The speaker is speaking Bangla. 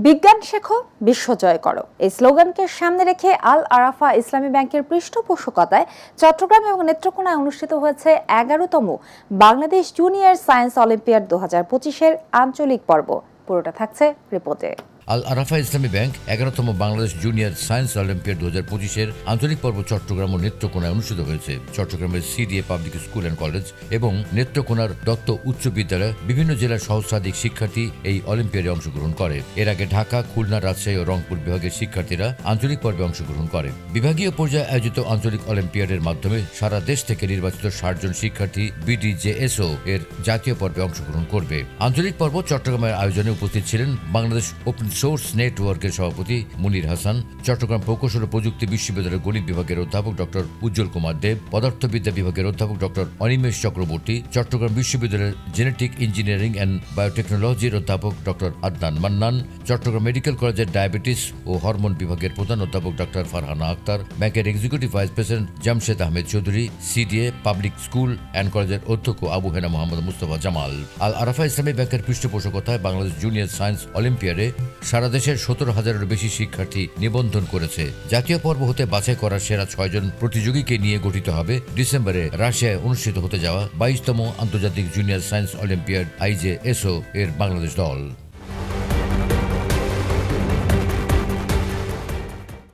বিজ্ঞান শেখো, বিশ্ব জয় করো, এই স্লোগানকে সামনে রেখে আল আরাফা ইসলামী ব্যাংকের পৃষ্ঠপোষকতায় চট্টগ্রাম এবং নেত্রকোনায় অনুষ্ঠিত হয়েছে 11তম বাংলাদেশ জুনিয়র সায়েন্স অলিম্পিয়াড 2025-এর আঞ্চলিক পর্ব। পুরোটা থাকছে রিপোর্টে। আল আরাফা ইসলামী ব্যাংক 11তম বাংলাদেশ জুনিয়র সায়েন্স অলিম্পিয়াড 2025-এর আঞ্চলিক পর্ব চট্টগ্রাম ও নেত্রকোনায় অনুষ্ঠিত হয়েছে। চট্টগ্রামের CDA public school and college এবং নেত্রকোনার দত্ত উচ্চ বিদ্যালয়ে বিভিন্ন জেলার সহস্রাধিক শিক্ষার্থী এই অলিম্পিয়াডে অংশগ্রহণ করে। এর আগে ঢাকা, খুলনা, রাজশাহী ও রংপুর বিভাগের শিক্ষার্থীরা আঞ্চলিক পর্বে অংশগ্রহণ করে। বিভাগীয় পর্যায়ে আয়োজিত আঞ্চলিক অলিম্পিয়াডের মাধ্যমে সারা দেশ থেকে নির্বাচিত 60 জন শিক্ষার্থী বিডিজেএসও এর জাতীয় পর্বে অংশগ্রহণ করবে। আঞ্চলিক পর্ব চট্টগ্রামের আয়োজনে উপস্থিত ছিলেন বাংলাদেশ ওপেন সোর্স নেটওয়ার্কের সভাপতি মুনির হাসান, চট্টগ্রাম প্রকৌশল ও প্রযুক্তি বিশ্ববিদ্যালয়ের গণিত বিভাগের অধ্যাপক ডক্টর উজ্জ্বল কুমার দেব, পদার্থবিদ্যা বিভাগের অধ্যাপক ডক্টর অনিমেষ চক্রবর্তী, চট্টগ্রাম বিশ্ববিদ্যালয়ের জেনেটিক ইঞ্জিনিয়ারিং অ্যান্ড বায়োটেকনোলজির অধ্যাপক ডক্টর আদনান মান্নান, চট্টগ্রাম মেডিকেল কলেজের ডায়াবেটিস ও হরমোন বিভাগের প্রধান অধ্যাপক ডক্টর ফারহানা আক্তার, ব্যাংকের executive vice president Jamshed Ahmed Chowdhury, CDA public school and কলেজের অধ্যক্ষ আবু হেনা মোহাম্মদ মুস্তফা জামাল। আল আরাফা ইসলামী ব্যাংকের পৃষ্ঠপোষকতায় বাংলাদেশ জুনিয়র সায়েন্স অলিম্পিয়াডে সারা দেশের 17,000-এরও বেশি শিক্ষার্থী নিবন্ধন করেছে। জাতীয় পর্ব হতে বাছাই করা সেরা 6 জন প্রতিযোগীকে নিয়ে গঠিত হবে ডিসেম্বরে রাশিয়ায় অনুষ্ঠিত হতে যাওয়া 22তম আন্তর্জাতিক জুনিয়র সায়েন্স অলিম্পিয়াড আইজেএসও এর বাংলাদেশ দল।